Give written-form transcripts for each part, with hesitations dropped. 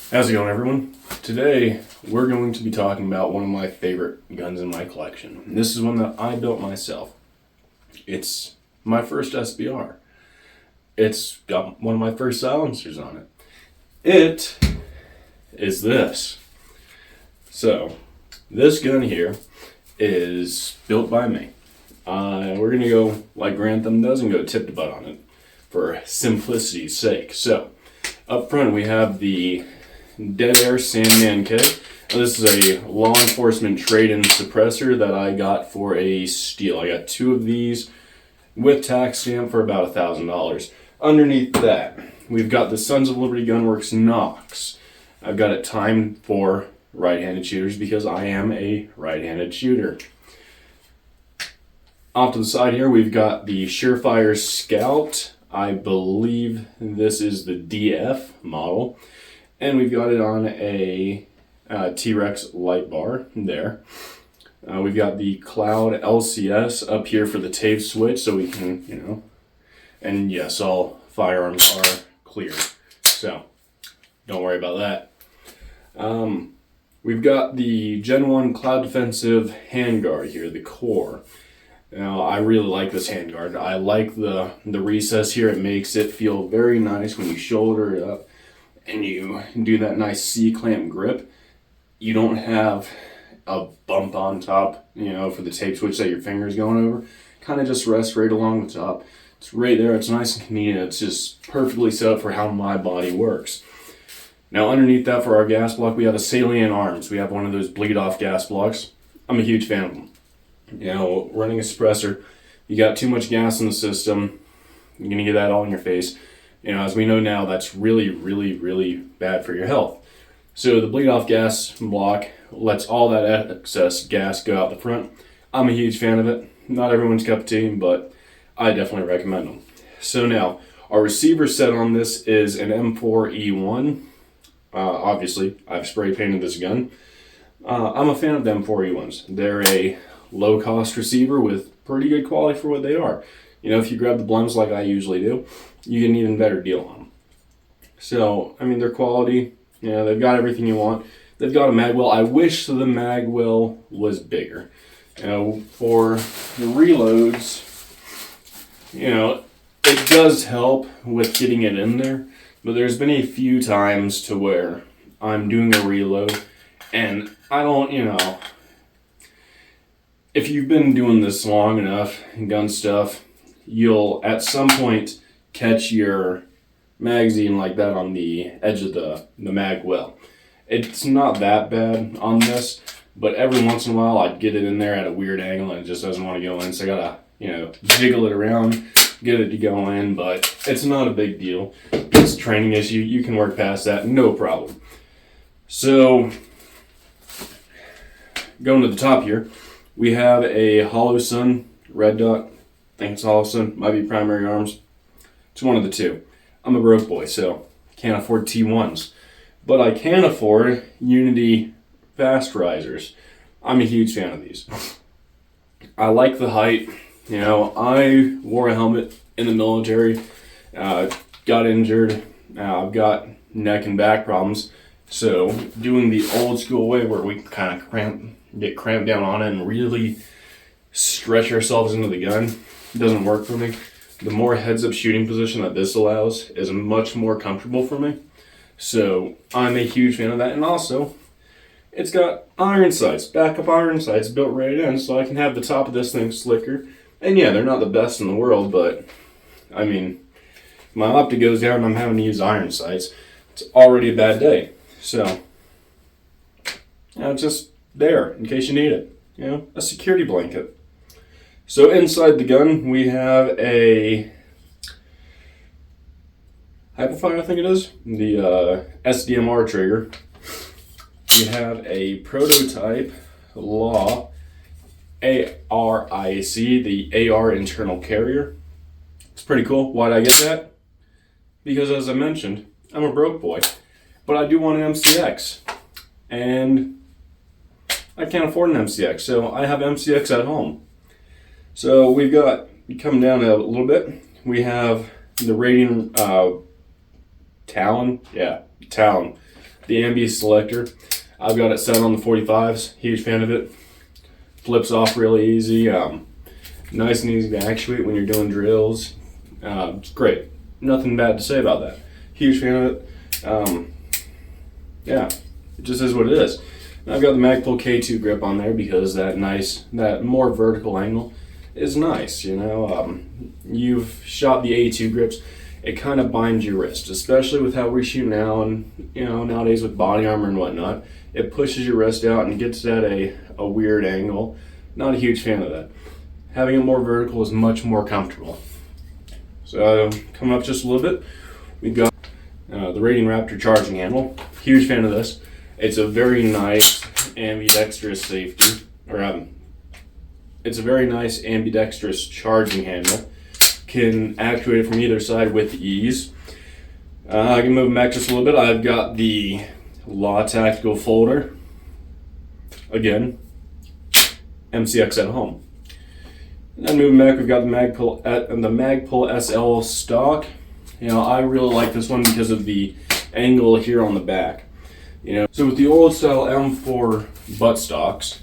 How's it going, everyone? Today we're going to be talking about one of my favorite guns in my collection. And this is one that I built myself. It's my first SBR. It's got one of my first silencers on it. It is this. So, this gun here is built by me. We're going to go like Grantham does and go tip to butt on it for simplicity's sake. So, up front we have the Dead Air Sandman K. Now, this is a law enforcement trade-in suppressor that I got for a steal. I got two of these with tax stamp for about $1,000. Underneath that, we've got the Sons of Liberty Gunworks Nox. I've got it timed for right-handed shooters because I am a right-handed shooter. Off to the side here, we've got the Surefire Scout. I believe this is the DF model. And we've got it on a T-Rex light bar there. We've got the Cloud LCS up here for the tape switch so we can, and yes, all firearms are clear. So, don't worry about that. We've got the Gen 1 Cloud Defensive handguard here, the core. Now, I really like this handguard. I like the recess here. It makes it feel very nice when you shoulder it up and you do that nice C-clamp grip. You don't have a bump on top, for the tape switch that your finger's going over. Kind of just rests right along the top. It's right there. It's nice and convenient. It's just perfectly set up for how my body works. Now, underneath that for our gas block, we have a Salient Arms. We have one of those bleed-off gas blocks. I'm a huge fan of them. Running a suppressor, you got too much gas in the system, you're going to get that all in your face. As we know now, that's really, really, really bad for your health. So the bleed-off gas block lets all that excess gas go out the front. I'm a huge fan of it. Not everyone's cup of tea, but I definitely recommend them. So now, our receiver set on this is an M4E1. Obviously, I've spray painted this gun. I'm a fan of the M4E1s. They're a low-cost receiver with pretty good quality for what they are. If you grab the blends like I usually do, you get an even better deal on them. So, their quality, they've got everything you want. They've got a mag well. I wish the mag well was bigger. For the reloads, it does help with getting it in there, but there's been a few times to where I'm doing a reload and I don't, if you've been doing this long enough, gun stuff, you'll at some point catch your magazine like that on the edge of the mag well. It's not that bad on this, but every once in a while I'd get it in there at a weird angle and it just doesn't want to go in, so I gotta, jiggle it around, get it to go in, but it's not a big deal. It's a training issue. You can work past that, no problem. So, going to the top here, we have a Hollow Sun red dot. I think it's Hollow Sun, might be Primary Arms. It's one of the two. I'm a broke boy, so can't afford T1s. But I can afford Unity Fast Risers. I'm a huge fan of these. I like the height. I wore a helmet in the military, got injured. I've got neck and back problems. So doing the old school way where we kind of get cramped down on it and really stretch ourselves into the gun doesn't work for me. The more heads-up shooting position that this allows is much more comfortable for me. So I'm a huge fan of that. And also, it's got iron sights, backup iron sights built right in, so I can have the top of this thing slicker. And yeah, they're not the best in the world, but my optic goes down and I'm having to use iron sights. It's already a bad day. So, it's just there in case you need it. A security blanket. So inside the gun, we have a Hyperfire, I think it is, the SDMR trigger. We have a prototype Law ARIC, the AR internal carrier. It's pretty cool. Why did I get that? Because as I mentioned, I'm a broke boy, but I do want an MCX, and I can't afford an MCX, so I have MCX at home. So we've got, coming down a little bit, we have the Radiant Talon. The ambi selector, I've got it set on the 45s. Huge fan of it. Flips off really easy. Nice and easy to actuate when you're doing drills. It's great. Nothing bad to say about that. Huge fan of it. Yeah, it just is what it is. And I've got the Magpul K2 grip on there because that more vertical angle is nice. You know, you've shot the A2 grips. It kind of binds your wrist, especially with how we shoot now, and you know, nowadays with body armor and whatnot, it pushes your wrist out and gets at a weird angle. Not a huge fan of that. Having it more vertical is much more comfortable. So coming up just a little bit, we got the Radian Raptor charging handle. Huge fan of this. It's a very nice ambidextrous safety, or it's a very nice ambidextrous charging handle. Can actuate it from either side with ease. I can move them back just a little bit. I've got the Law Tactical folder. Again, MCX at home. And then moving back, we've got the Magpul SL stock. You know, I really like this one because of the angle here on the back. You know, so with the old style M4 butt stocks,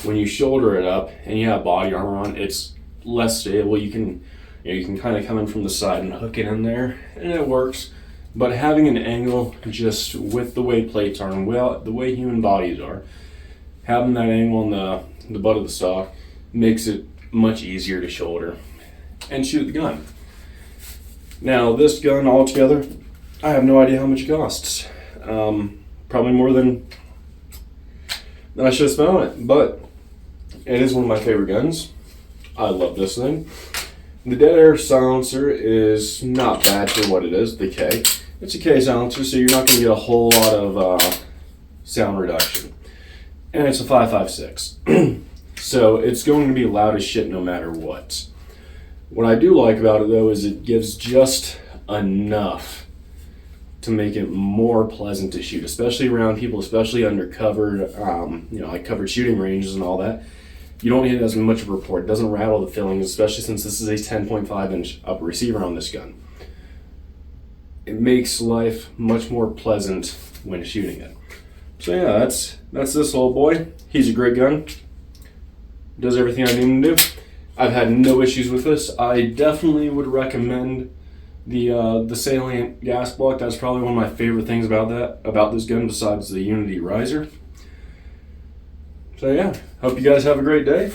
when you shoulder it up and you have body armor on, it's less stable. You can kind of come in from the side and hook it in there, and it works. But having an angle just with the way plates are and the way human bodies are, having that angle on the butt of the stock makes it much easier to shoulder and shoot the gun. Now this gun altogether, I have no idea how much it costs. Probably more than I should have spent on it, but it is one of my favorite guns. I love this thing. The dead air silencer is not bad for what it is, the K. It's a K silencer, so you're not going to get a whole lot of sound reduction. And it's a 5.56. So it's going to be loud as shit no matter what. What I do like about it though is it gives just enough to make it more pleasant to shoot, especially around people, especially under covered, like covered shooting ranges and all that. You don't hit as much of a report. It doesn't rattle the fillings, especially since this is a 10.5 inch upper receiver on this gun. It makes life much more pleasant when shooting it. So yeah, that's this old boy. He's a great gun. Does everything I need him to do. I've had no issues with this. I definitely would recommend the Salient gas block. That's probably one of my favorite things about this gun besides the Unity riser. So yeah, hope you guys have a great day.